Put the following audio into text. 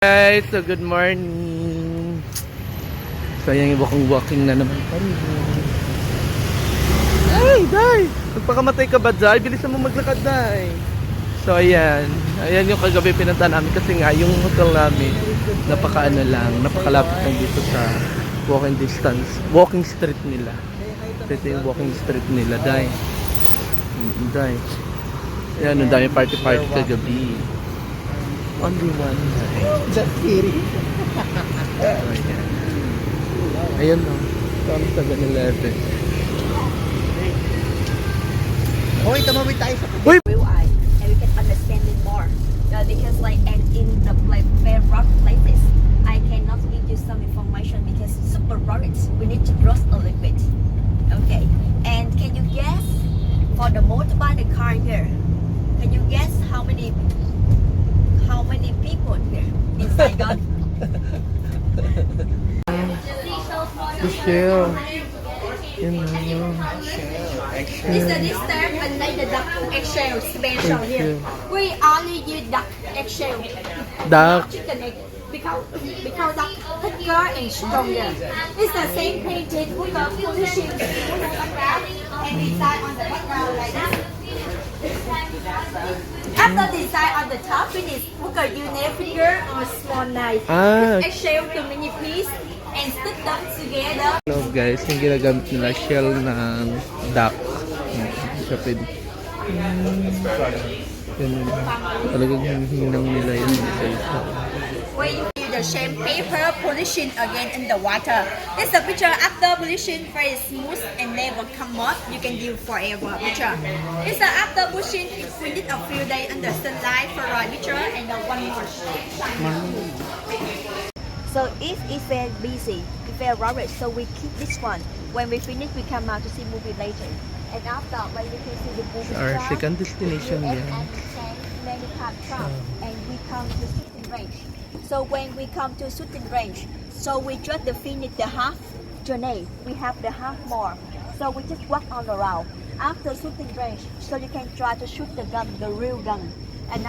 Guys, so good morning. So ayan yung walking na naman kami. Ay, Day! Magpakamatay ka ba, Day? Bilisan mo maglakad, Day. So ayan yung kagabi pinunta namin kasi nga yung hotel namin napakalapit lang dito sa walking street nila. Ito yung walking street nila, Day. Day. Ayan, ang dami party kagabi. Only one night. Just kidding. Ayan no. Kami sa 7-Eleven. Hoy, tumawid tayo sa Uy! Real eye, and we can understand it more. Because like and in the like very rough places, I cannot give you some information because it's super rugged. We need to cross a little bit. Okay. And can you guess for the motorbike, the car here? Can you guess how many people here inside God? Michelle. Yan na. This time and like the duck eggshell special here. We only use duck eggshell. Duck. Chicken egg because duck thicker and stronger. It's the same painted with the polishing and design on the background like that. After design on the top, it is put a unique finger or small knife. Eggshell to mini piece and stick them together. Hello guys, yung ginagamit nila shell ng duck. Siya pwede. Ganun. Talagang hinang nila yun sa isa. Where you use the shame paper polishing again in the water. This is the picture after polishing very smooth and never come off. You can use forever picture. This is after polishing we did a few days under sunlight for a picture and one more. So if it's very busy, if very rushed, so we keep this one. When we finish, we come out to see movie later. And after, when you can see the movie Our star, second destination we yan. many time trap, and we come to shooting range. So when we come to shooting range, so we just finish the half journey. We have the half more. So we just walk all around. After shooting range, so you can try to shoot the gun, the real gun. And now